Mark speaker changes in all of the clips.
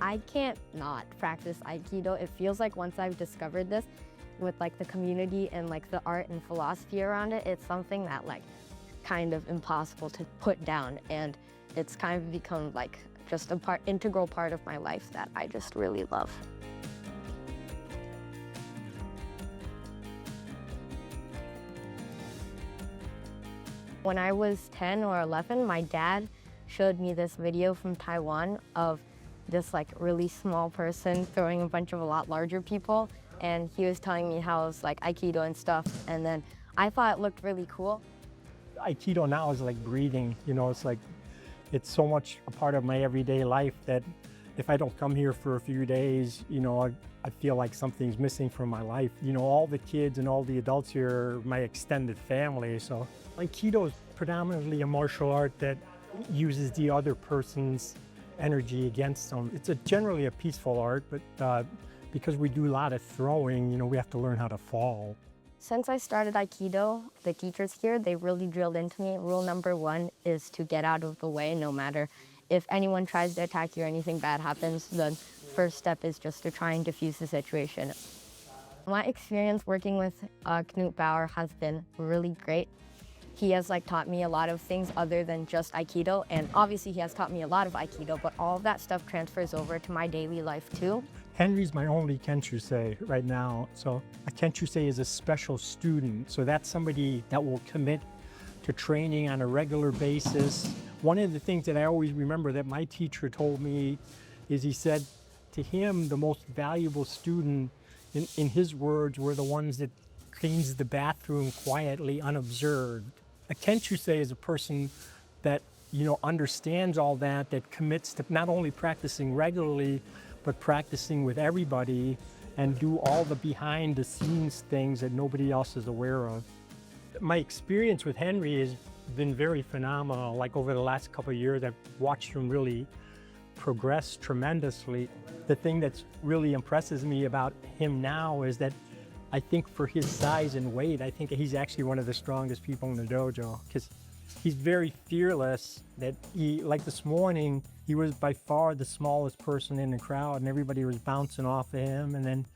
Speaker 1: I can't not practice Aikido. It feels like once I've discovered this, with like the community and like the art and philosophy around it, it's something that like kind of impossible to put down. And it's kind of become like just a integral part of my life that I just really love. When I was 10 or 11, my dad showed me this video from Taiwan of this like really small person throwing a bunch of a lot larger people. And he was telling me how it's like Aikido and stuff. And then I thought it looked really cool.
Speaker 2: Aikido now is like breathing, it's so much a part of my everyday life that if I don't come here for a few days, I feel like something's missing from my life. All the kids and all the adults here are my extended family. So Aikido is predominantly a martial art that uses the other person's energy against them. It's generally a peaceful art, but because we do a lot of throwing, we have to learn how to fall.
Speaker 1: Since I started Aikido, the teachers here, they really drilled into me. Rule number 1 is to get out of the way, no matter if anyone tries to attack you or anything bad happens. The first step is just to try and defuse the situation. My experience working with Knut Bauer has been really great. He has taught me a lot of things other than just Aikido, and obviously he has taught me a lot of Aikido, but all of that stuff transfers over to my daily life too.
Speaker 2: Henry's my only Kenshusei right now. So a Kenshusei is a special student. So that's somebody that will commit to training on a regular basis. One of the things that I always remember that my teacher told me is he said to him, the most valuable student, in his words, were the ones that cleans the bathroom quietly, unobserved. A Kenshusei is a person that, understands all that commits to not only practicing regularly, but practicing with everybody and do all the behind the scenes things that nobody else is aware of. My experience with Henry has been very phenomenal. Like over the last couple of years, I've watched him really progress tremendously. The thing that's really impresses me about him now is that I think for his size and weight, I think he's actually one of the strongest people in the dojo, because he's very fearless. That like this morning, he was by far the smallest person in the crowd and everybody was bouncing off of him. And then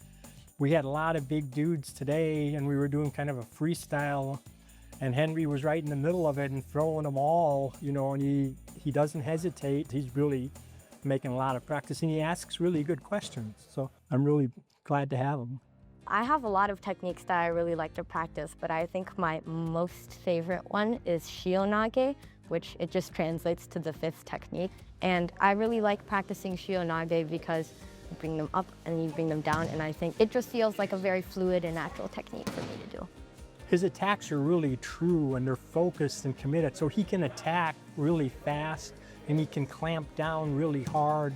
Speaker 2: we had a lot of big dudes today and we were doing kind of a freestyle, and Henry was right in the middle of it and throwing them all, and he doesn't hesitate. He's really making a lot of practice and he asks really good questions. So I'm really glad to have him.
Speaker 1: I have a lot of techniques that I really like to practice, but I think my most favorite one is Shio-nage, which it just translates to the 5th technique. And I really like practicing Shio-nage because you bring them up and you bring them down, and I think it just feels like a very fluid and natural technique for me to do.
Speaker 2: His attacks are really true and they're focused and committed, so he can attack really fast and he can clamp down really hard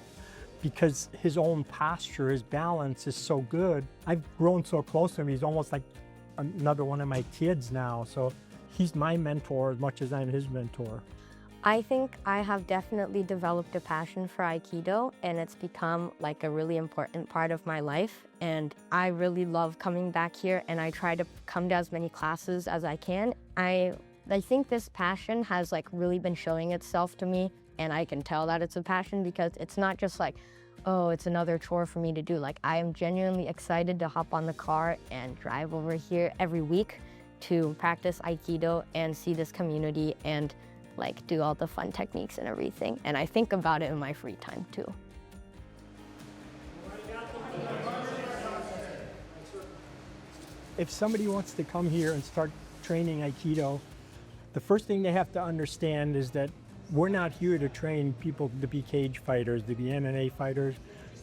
Speaker 2: because his own posture, his balance is so good. I've grown so close to him, he's almost like another one of my kids now. So he's my mentor as much as I'm his mentor.
Speaker 1: I think I have definitely developed a passion for Aikido, and it's become like a really important part of my life. And I really love coming back here, and I try to come to as many classes as I can. I think this passion has really been showing itself to me, and I can tell that it's a passion because it's not just oh, it's another chore for me to do. I am genuinely excited to hop on the car and drive over here every week to practice Aikido and see this community and do all the fun techniques and everything. And I think about it in my free time too.
Speaker 2: If somebody wants to come here and start training Aikido, the first thing they have to understand is that we're not here to train people to be cage fighters, to be MMA fighters.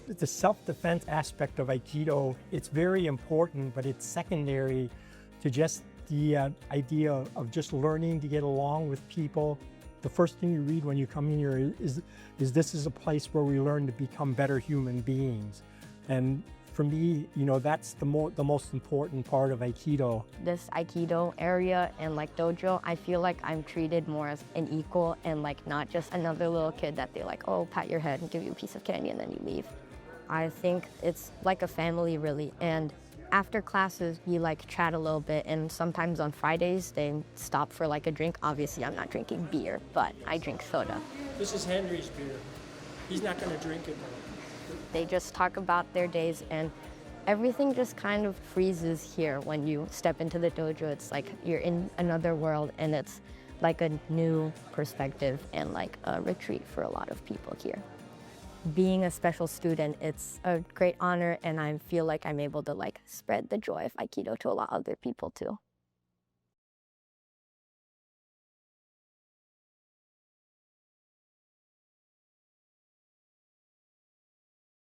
Speaker 2: The self-defense aspect of Aikido, it's very important, but it's secondary to just the idea of just learning to get along with people. The first thing you read when you come in here is this is a place where we learn to become better human beings. And for me, that's the most important part of Aikido.
Speaker 1: This Aikido area and dojo, I feel like I'm treated more as an equal and not just another little kid that they oh, pat your head and give you a piece of candy and then you leave. I think it's like a family really, and after classes we chat a little bit, and sometimes on Fridays they stop for a drink. Obviously I'm not drinking beer, but I drink soda.
Speaker 2: This is Henry's beer. He's not going to drink it though.
Speaker 1: They just talk about their days, and everything just kind of freezes here when you step into the dojo. It's like you're in another world, and it's like a new perspective and like a retreat for a lot of people here. Being a special student, it's a great honor, and I feel like I'm able to like spread the joy of Aikido to a lot of other people too.